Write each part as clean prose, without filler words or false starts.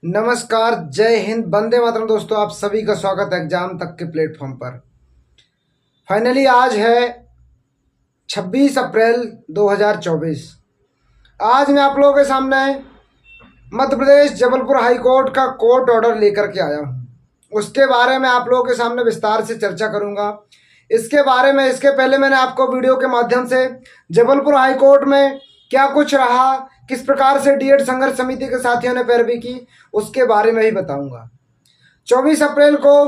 नमस्कार, जय हिंद, वंदे मातरम। दोस्तों, आप सभी का स्वागत है एग्जाम तक के प्लेटफॉर्म पर। फाइनली आज है 26 अप्रैल 2024। आज मैं आप लोगों के सामने मध्य प्रदेश जबलपुर हाई कोर्ट का कोर्ट ऑर्डर लेकर के आया हूँ। उसके बारे में आप लोगों के सामने विस्तार से चर्चा करूँगा। इसके पहले मैंने आपको वीडियो के माध्यम से जबलपुर हाई कोर्ट में क्या कुछ रहा, किस प्रकार से डीएड संघर्ष समिति के साथियों ने पैरवी की, उसके बारे में ही बताऊंगा। 24 अप्रैल को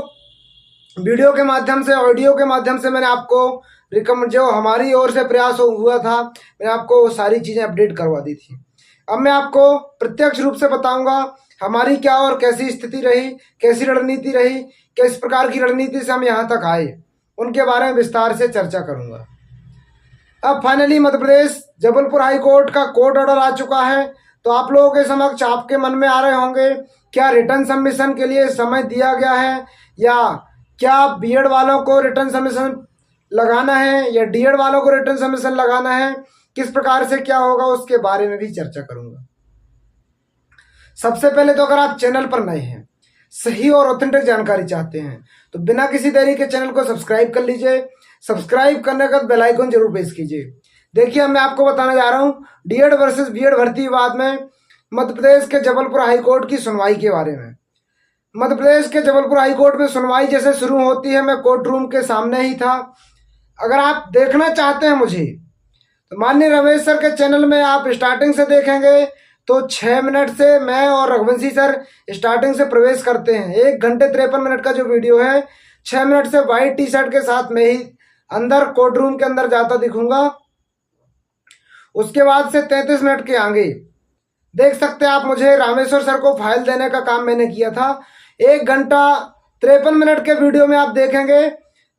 वीडियो के माध्यम से, ऑडियो के माध्यम से मैंने आपको जो हमारी ओर से प्रयास हुआ था, मैंने आपको वो सारी चीज़ें अपडेट करवा दी थी। अब मैं आपको प्रत्यक्ष रूप से बताऊंगा हमारी क्या और कैसी स्थिति रही, कैसी रणनीति रही, किस प्रकार की रणनीति से हम यहाँ तक आए, उनके बारे में विस्तार से चर्चा करूंगा। अब finally Madhya Pradesh Jabalpur high court का कोर्ट ऑर्डर आ चुका है। तो आप लोगों के समक्ष आपके मन में आ रहे होंगे, क्या रिटर्न सबमिशन के लिए समय दिया गया है, या क्या बीएड वालों को रिटर्न सबमिशन लगाना है या डीएड वालों को रिटर्न सबमिशन लगाना है, किस प्रकार से क्या होगा, उसके बारे में भी चर्चा करूंगा। सबसे पहले तो अगर आप चैनल पर नए हैं, सही और ऑथेंटिक जानकारी चाहते हैं, तो बिना किसी देरी के चैनल को सब्सक्राइब कर लीजिए। सब्सक्राइब करने का बेल आइकन जरूर प्रेस कीजिए। देखिए, मैं आपको बताने जा रहा हूं डीएड वर्सेस बीएड भर्ती विवाद में मध्य प्रदेश के जबलपुर हाई कोर्ट की सुनवाई के बारे में। मध्य प्रदेश के जबलपुर हाई कोर्ट में सुनवाई जैसे शुरू होती है, मैं कोर्ट रूम के सामने ही था। अगर आप देखना चाहते हैं मुझे, तो माननीय रमेश सर के चैनल में आप स्टार्टिंग से देखेंगे तो 6 मिनट से मैं और रघुवंशी सर स्टार्टिंग से प्रवेश करते हैं। 1 घंटे 53 मिनट का जो वीडियो है, 6 मिनट से व्हाइट टी शर्ट के साथ में ही अंदर कोर्ट रूम के अंदर जाता दिखूंगा। उसके बाद से 33 मिनट के आगे देख सकते हैं आप मुझे, रामेश्वर सर को फाइल देने का काम मैंने किया था। 1 घंटा 53 मिनट के वीडियो में आप देखेंगे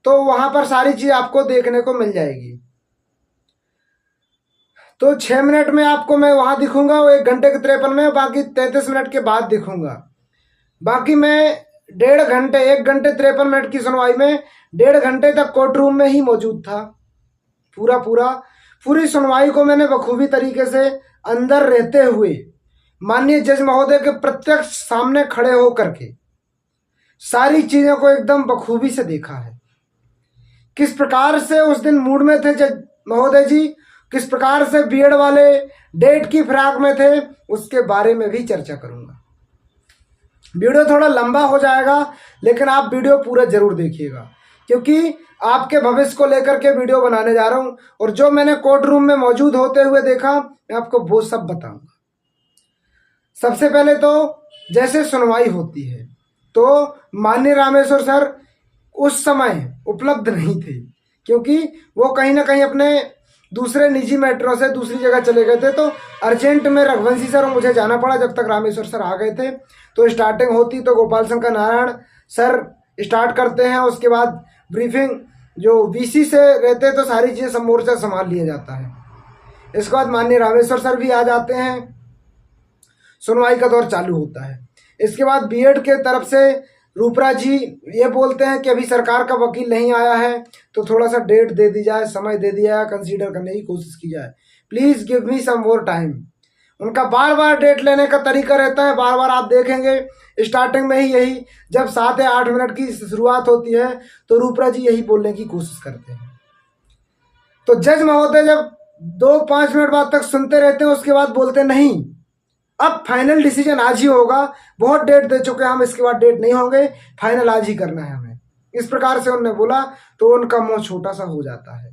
तो वहां पर सारी चीज आपको देखने को मिल जाएगी। तो 6 मिनट में आपको मैं वहां दिखूंगा, वो 1 घंटे के 53 में, बाकी 33 मिनट के बाद दिखूंगा। बाकी मैं 1.5 घंटे 1 घंटे 53 मिनट की सुनवाई में 1.5 घंटे तक कोर्ट रूम में ही मौजूद था। पूरी सुनवाई को मैंने बखूबी तरीके से अंदर रहते हुए माननीय जज महोदय के प्रत्यक्ष सामने खड़े होकर के सारी चीजों को एकदम बखूबी से देखा है। किस प्रकार से उस दिन मूड में थे जज महोदय जी, किस प्रकार से बीएड वाले डेट की फिराक में थे, उसके बारे में भी चर्चा करूंगा। वीडियो थोड़ा लंबा हो जाएगा, लेकिन आप वीडियो पूरा जरूर देखिएगा, क्योंकि आपके भविष्य को लेकर के वीडियो बनाने जा रहा हूं। और जो मैंने कोर्ट रूम में मौजूद होते हुए देखा, मैं आपको वो सब बताऊंगा। सबसे पहले तो जैसे सुनवाई होती है, तो माननीय रामेश्वर सर उस समय उपलब्ध नहीं थे, क्योंकि वो कहीं ना कहीं अपने दूसरे निजी मैटरों से दूसरी जगह चले गए थे। तो अर्जेंट में रघुवंशी सर और मुझे जाना पड़ा। जब तक रामेश्वर सर आ गए थे तो स्टार्टिंग होती तो गोपाल शंकर नारायण सर स्टार्ट करते हैं। उसके बाद ब्रीफिंग जो वीसी से रहते तो सारी चीज़ें सब मोर्चा संभाल लिया जाता है। इसके बाद माननीय रामेश्वर सर भी आ जाते हैं, सुनवाई का दौर चालू होता है। इसके बाद बीएड के तरफ से रूपरा जी ये बोलते हैं कि अभी सरकार का वकील नहीं आया है, तो थोड़ा सा डेट दे दी जाए, समय दे दिया जाए, कंसीडर करने की कोशिश की जाए, please give me some more time. उनका बार बार डेट लेने का तरीका रहता है। बार बार आप देखेंगे स्टार्टिंग में ही यही, जब 7 या 8 मिनट की शुरुआत होती है तो रूपरा जी यही बोलने की कोशिश करते हैं। तो जज महोदय जब 2-5 मिनट बाद तक सुनते रहते हैं, उसके बाद बोलते नहीं, अब फाइनल डिसीजन आज ही होगा, बहुत डेट दे चुके हैं हम, इसके बाद डेट नहीं होंगे, फाइनल आज ही करना है हमें। इस प्रकार से उन्होंने बोला तो उनका मुंह छोटा सा हो जाता है,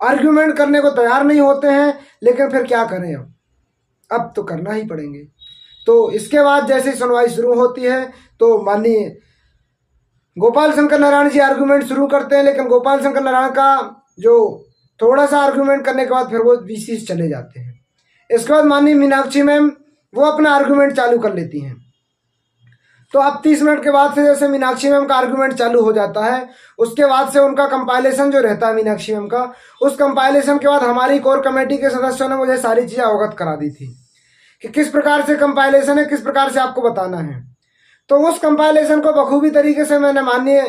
आर्ग्यूमेंट करने को तैयार नहीं होते हैं। लेकिन फिर क्या करें, अब तो करना ही पड़ेंगे। तो इसके बाद जैसे सुनवाई शुरू होती है तो माननीय गोपाल शंकर नारायण जी आर्ग्यूमेंट शुरू करते हैं। लेकिन गोपाल शंकर नारायण का जो थोड़ा सा आर्ग्यूमेंट करने के बाद फिर वो वीसी चले जाते हैं। इसके बाद माननीय मीनाक्षी मैम वो अपना आर्गुमेंट चालू कर लेती हैं। तो अब 30 मिनट के बाद से जैसे मीनाक्षी मैम का आर्गुमेंट चालू हो जाता है, उसके बाद से उनका कंपाइलेशन जो रहता है मीनाक्षी मैम का, उस कंपाइलेशन के बाद हमारी कोर कमेटी के सदस्यों ने मुझे सारी चीज़ें अवगत करा दी थी कि किस प्रकार से कंपाइलेशन है, किस प्रकार से आपको बताना है। तो उस कंपाइलेशन को बखूबी तरीके से मैंने माननीय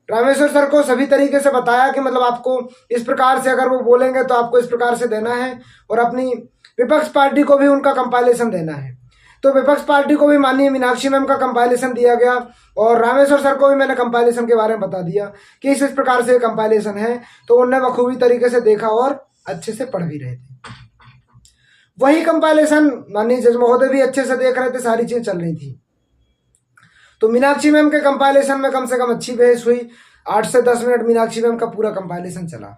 रामेश्वर सर को सभी तरीके से बताया कि मतलब आपको इस प्रकार से अगर वो बोलेंगे तो आपको इस प्रकार से देना है, और अपनी विपक्ष पार्टी को भी उनका कंपाइलेशन देना है। तो विपक्ष पार्टी को भी माननीय मीनाक्षी मैम का कंपाइलेशन दिया गया और रामेश्वर सर को भी मैंने कंपाइलेशन के बारे में बता दिया कि इस प्रकार से कंपाइलेशन है। तो उनने बखूबी तरीके से देखा और अच्छे से पढ़ भी रहे थे। वही कंपाइलेशन माननीय जज महोदय भी अच्छे से देख रहे थे, सारी चीजें चल रही थी। तो मीनाक्षी मैम के कंपाइलेशन में कम से कम अच्छी बहस हुई। 8 से 10 मिनट मीनाक्षी मैम का पूरा कंपाइलेशन चला।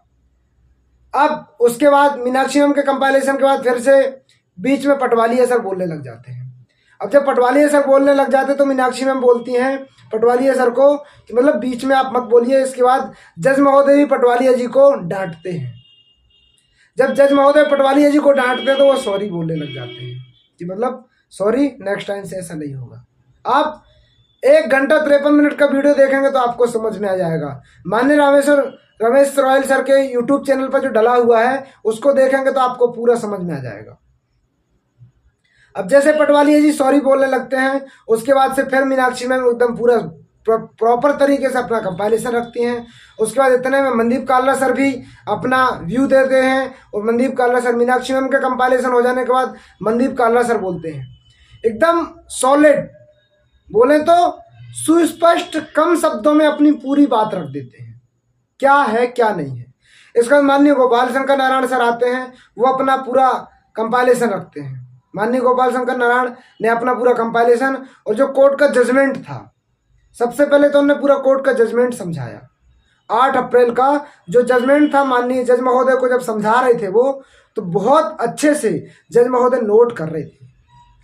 अब उसके बाद मीनाक्षी मैम के कंपाइलेशन के बाद फिर से बीच में पटवालिया सर बोलने लग जाते हैं। अब जब पटवालिया सर बोलने लग जाते तो मीनाक्षी मैम बोलती हैं पटवालिया सर को कि मतलब बीच में आप मत बोलिए। इसके बाद जज महोदय भी पटवालिया जी को डांटते हैं। जब जज महोदय पटवालिया जी को डांटते हैं तो वो सॉरी बोलने लग जाते हैं कि मतलब सॉरी, नेक्स्ट टाइम से ऐसा नहीं होगा। आप 1 घंटा 53 मिनट का वीडियो देखेंगे तो आपको समझ में आ जाएगा। माननीय रमेश रॉयल सर के यूट्यूब चैनल पर जो डला हुआ है उसको देखेंगे तो आपको पूरा समझ में आ जाएगा। अब जैसे पटवालिया जी सॉरी बोलने लगते हैं, उसके बाद से फिर मीनाक्षी मैम एकदम पूरा प्रॉपर तरीके से अपना कंपाइलेशन रखती हैं। उसके बाद इतने में मनदीप काल्ला सर भी अपना व्यू देते हैं और मनदीप काल्ला सर मीनाक्षी मैम के कंपाइलेशन हो जाने के बाद मनदीप काल्ला सर बोलते हैं एकदम सॉलिड, बोले तो सुस्पष्ट कम शब्दों में अपनी पूरी बात रख देते हैं क्या है क्या नहीं है। इसके बाद माननीय गोपाल शंकर नारायण सर आते हैं, वो अपना पूरा कंपाइलेशन रखते हैं। माननीय गोपाल शंकर नारायण ने अपना पूरा कंपाइलेशन और जो कोर्ट का जजमेंट था, सबसे पहले तो उन्होंने पूरा कोर्ट का जजमेंट समझाया। 8 अप्रैल का जो जजमेंट था माननीय जज महोदय को जब समझा रहे थे वो, तो बहुत अच्छे से जज महोदय नोट कर रहे थे।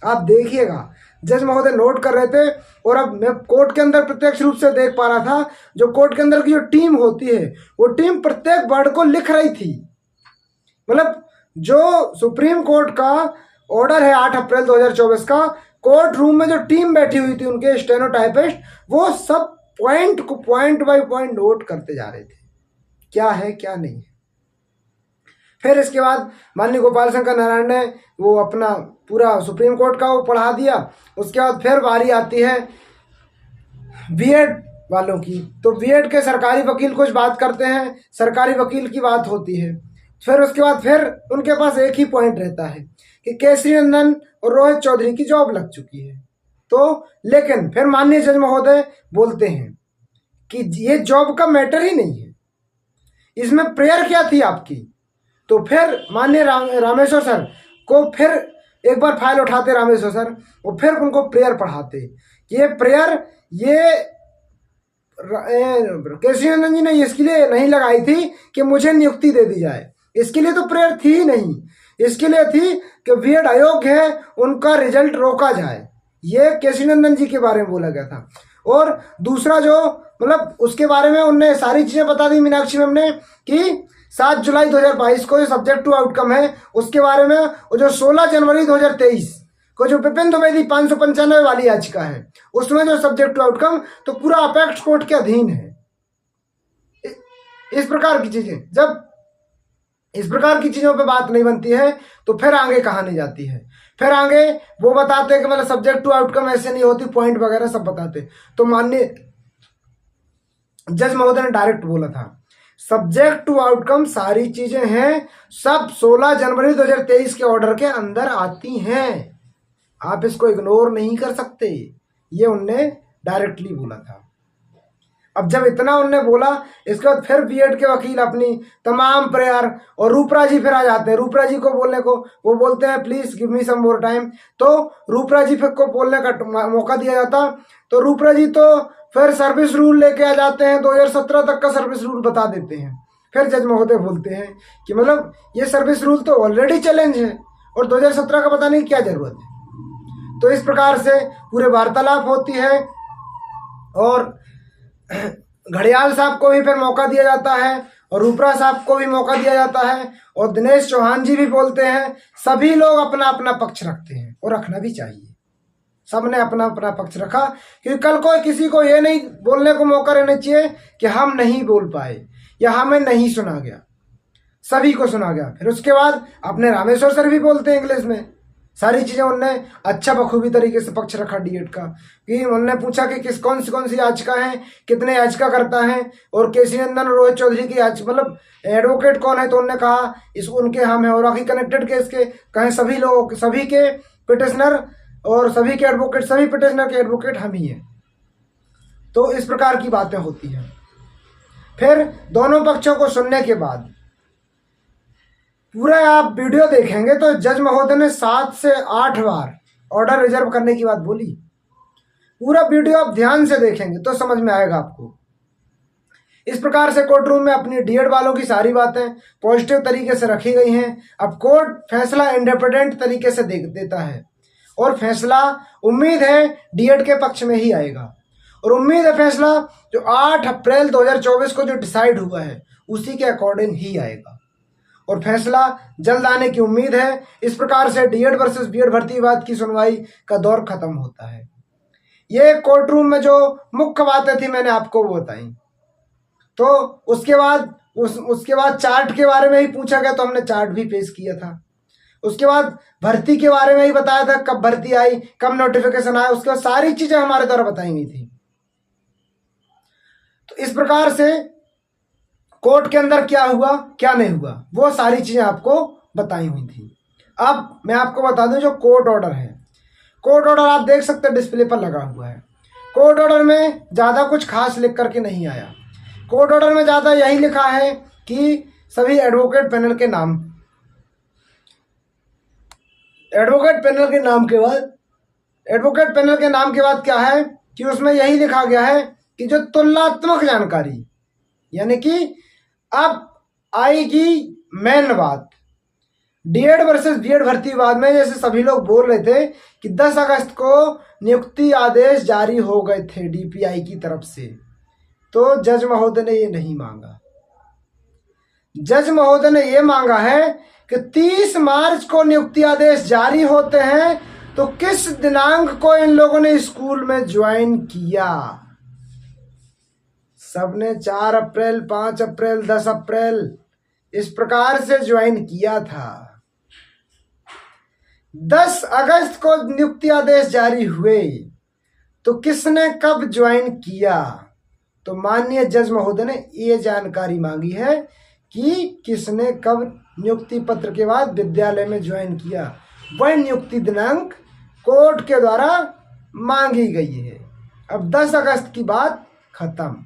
आप देखिएगा जज महोदय नोट कर रहे थे और अब मैं कोर्ट के अंदर प्रत्यक्ष रूप से देख पा रहा था जो कोर्ट के अंदर की जो टीम होती है वो टीम प्रत्येक वर्ड को लिख रही थी। मतलब जो सुप्रीम कोर्ट का ऑर्डर है 8 अप्रैल 2024 का, कोर्ट रूम में जो टीम बैठी हुई थी उनके स्टेनोटाइपिस्ट, वो सब पॉइंट को पॉइंट बाय पॉइंट नोट करते जा रहे थे क्या है क्या नहीं है। फिर इसके बाद माननीय गोपाल शंकर नारायण ने वो अपना पूरा सुप्रीम कोर्ट का वो पढ़ा दिया। उसके बाद फिर बारी आती है बीएड वालों की। तो बीएड के सरकारी वकील कुछ बात करते हैं, सरकारी वकील की बात होती है। फिर उसके बाद फिर उनके पास एक ही पॉइंट रहता है कि केसरी नंदन और रोहित चौधरी की जॉब लग चुकी है। तो लेकिन फिर माननीय जज महोदय बोलते हैं कि ये जॉब का मैटर ही नहीं है, इसमें प्रेयर क्या थी आपकी। तो फिर माननीय रामेश्वर सर को फिर एक बार फाइल उठाते रामेश्वर सर और फिर उनको प्रेयर पढ़ाते। ये प्रेयर ये केसरी नंदन जी ने इसके लिए नहीं लगाई थी कि मुझे नियुक्ति दे दी जाए, इसके लिए तो प्रेयर थी ही नहीं। इसके लिए थी कि बीएड अयोग्य है, उनका रिजल्ट रोका जाए। ये केसरी नंदन जी के बारे में बोला गया था। और दूसरा जो मतलब उसके बारे में उनने सारी चीज़ें बता दी मीनाक्षी मैम ने कि 7 जुलाई 2022 को जो सब्जेक्ट टू आउटकम है उसके बारे में, और जो 16 जनवरी 2023 को जो विपिन द्विवेदी 595 वाली याचिका है उसमें जो सब्जेक्ट टू आउटकम तो पूरा अपेक्स कोर्ट के अधीन है। इस प्रकार की चीजें, जब इस प्रकार की चीजों पे बात नहीं बनती है तो फिर आगे कहानी जाती है। फिर आगे वो बताते हैं कि मतलब सब्जेक्ट टू आउटकम ऐसे नहीं होती, पॉइंट वगैरह सब बताते। तो माननीय जज महोदय ने डायरेक्ट बोला था सब्जेक्ट टू आउटकम सारी चीजें हैं, सब 16 जनवरी 2023 के ऑर्डर के अंदर आती हैं, आप इसको इग्नोर नहीं कर सकते। ये उनने डायरेक्टली बोला था। अब जब इतना उनने बोला, इसके बाद फिर बीएड के वकील अपनी तमाम प्रेयर, और रूपरा जी फिर आ जाते हैं। रूपरा जी को बोलने को वो बोलते हैं please give me some more time. तो रूपरा जी फिर को बोलने का मौका दिया जाता। तो रूपरा जी तो फिर सर्विस रूल लेके आ जाते हैं, 2017 तक का सर्विस रूल बता देते हैं। फिर जज महोदय बोलते हैं कि मतलब ये सर्विस रूल तो ऑलरेडी चैलेंज है और 2017 का बताने की क्या जरूरत है। तो इस प्रकार से पूरे वार्तालाप होती है और घड़ियाल साहब को भी फिर मौका दिया जाता है और रूपरा साहब को भी मौका दिया जाता है और दिनेश चौहान जी भी बोलते हैं। सभी लोग अपना अपना पक्ष रखते हैं और रखना भी चाहिए। सबने अपना अपना पक्ष रखा क्योंकि कल को किसी को ये नहीं बोलने को मौका रहना चाहिए कि हम नहीं बोल पाए या हमें नहीं सुना गया, सभी को सुना गया। फिर उसके बाद अपने रामेश्वर सर भी बोलते हैं इंग्लिश में। सारी चीज़ें उनने अच्छा बखूबी तरीके से पक्ष रखा डीएड का कि उन्होंने पूछा कि किस कौन सी याचिका हैं, कितने याचिका करता है और केसरी नंदन और रोहित चौधरी की याचिका मतलब एडवोकेट कौन है। तो उन्होंने कहा इस उनके हम हैं और बाकी कनेक्टेड केस के कहें सभी लोग, सभी के पिटिशनर और सभी के एडवोकेट, सभी पिटिशनर के एडवोकेट हम ही हैं। तो इस प्रकार की बातें होती हैं। फिर दोनों पक्षों को सुनने के बाद पूरा आप वीडियो देखेंगे तो जज महोदय ने 7 से 8 बार ऑर्डर रिजर्व करने की बात बोली। पूरा वीडियो आप ध्यान से देखेंगे तो समझ में आएगा आपको। इस प्रकार से कोर्ट रूम में अपनी डीएड वालों की सारी बातें पॉजिटिव तरीके से रखी गई हैं। अब कोर्ट फैसला इंडिपेंडेंट तरीके से देता है और फैसला उम्मीद है डीएड के पक्ष में ही आएगा। और उम्मीद है फैसला जो 8 अप्रैल 2024 को जो डिसाइड हुआ है उसी के अकॉर्डिंग ही आएगा और फैसला जल्द आने की उम्मीद है। इस प्रकार से डीएड वर्सेस बीएड भर्ती विवाद की सुनवाई का दौर खत्म होता है। ये कोर्ट रूम में जो मुख्य बातें थी मैंने आपको वो बताई। तो उसके बाद चार्ट के बारे में ही पूछा गया तो हमने चार्ट भी पेश किया था। उसके बाद भर्ती के बारे में ही बताया था, कब भर्ती आई, कब नोटिफिकेशन आया, उसके बाद सारी चीजें हमारे द्वारा बताई गई थी। तो इस प्रकार से कोर्ट के अंदर क्या हुआ क्या नहीं हुआ वो सारी चीजें आपको बताई हुई थी। अब मैं आपको बता दूं जो कोर्ट ऑर्डर है, कोर्ट ऑर्डर आप देख सकते हैं डिस्प्ले पर लगा हुआ है। कोर्ट ऑर्डर में ज्यादा कुछ खास लिख करके नहीं आया। कोर्ट ऑर्डर में ज्यादा यही लिखा है कि सभी एडवोकेट पैनल के नाम, एडवोकेट पैनल के नाम के बाद क्या है कि उसमें यही लिखा गया है कि जो तुलनात्मक जानकारी, यानी कि अब आएगी मेन बात डीएड वर्सेस बीएड भर्ती विवाद में। जैसे सभी लोग बोल रहे थे कि 10 अगस्त को नियुक्ति आदेश जारी हो गए थे डीपीआई की तरफ से, तो जज महोदय ने ये नहीं मांगा। जज महोदय ने ये मांगा है कि 30 मार्च को नियुक्ति आदेश जारी होते हैं तो किस दिनांक को इन लोगों ने स्कूल में ज्वाइन किया। सबने 4 अप्रैल, 5 अप्रैल, 10 अप्रैल इस प्रकार से ज्वाइन किया था। 10 अगस्त को नियुक्ति आदेश जारी हुए तो किसने कब ज्वाइन किया। तो माननीय जज महोदय ने ये जानकारी मांगी है कि किसने कब नियुक्ति पत्र के बाद विद्यालय में ज्वाइन किया। वह नियुक्ति दिनांक कोर्ट के द्वारा मांगी गई है। अब 10 अगस्त की बात खत्म,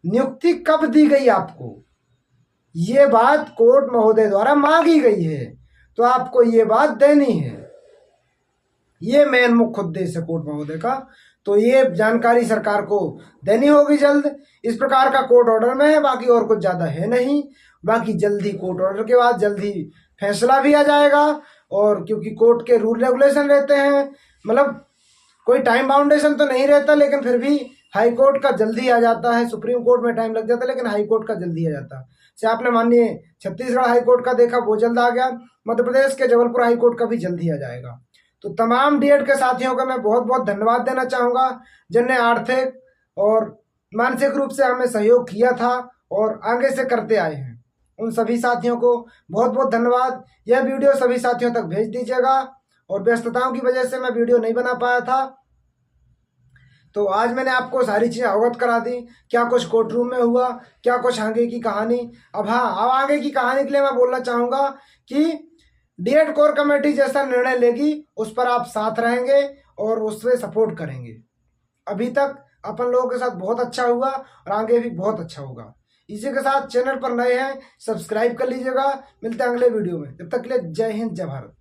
नियुक्ति कब दी गई आपको ये बात कोर्ट महोदय द्वारा मांगी गई है तो आपको ये बात देनी है। ये मेन मुख्य उद्देश्य है कोर्ट महोदय का। तो ये जानकारी सरकार को देनी होगी जल्द। इस प्रकार का कोर्ट ऑर्डर में है, बाकी और कुछ ज्यादा है नहीं। बाकी जल्द ही कोर्ट ऑर्डर के बाद जल्द ही फैसला भी आ जाएगा। और क्योंकि कोर्ट के रूल रेगुलेशन रहते हैं, मतलब कोई टाइम बाउंडेशन तो नहीं रहता, लेकिन फिर भी हाई कोर्ट का जल्दी आ जाता है। सुप्रीम कोर्ट में टाइम लग जाता है लेकिन हाई कोर्ट का जल्दी आ जाता है। से आपने माननीय छत्तीसगढ़ हाई कोर्ट का देखा, वो जल्द आ गया। मध्य प्रदेश के जबलपुर हाई कोर्ट का भी जल्दी आ जाएगा। तो तमाम डीएड के साथियों का मैं बहुत बहुत धन्यवाद देना चाहूँगा जिनने आर्थिक और मानसिक रूप से हमें सहयोग किया था और आगे से करते आए हैं। उन सभी साथियों को बहुत बहुत धन्यवाद। यह वीडियो सभी साथियों तक भेज दीजिएगा। और व्यस्तताओं की वजह से मैं वीडियो नहीं बना पाया था, तो आज मैंने आपको सारी चीज़ें अवगत करा दी, क्या कुछ कोर्ट रूम में हुआ, क्या कुछ आगे की कहानी। अब आगे की कहानी के लिए मैं बोलना चाहूँगा कि डीएड कोर कमेटी जैसा निर्णय लेगी उस पर आप साथ रहेंगे और उससे सपोर्ट करेंगे। अभी तक अपन लोगों के साथ बहुत अच्छा हुआ और आगे भी बहुत अच्छा होगा। इसी के साथ चैनल पर नए हैं सब्सक्राइब कर लीजिएगा। मिलते हैं अगले वीडियो में, तब तक के लिए जय हिंद जय भारत।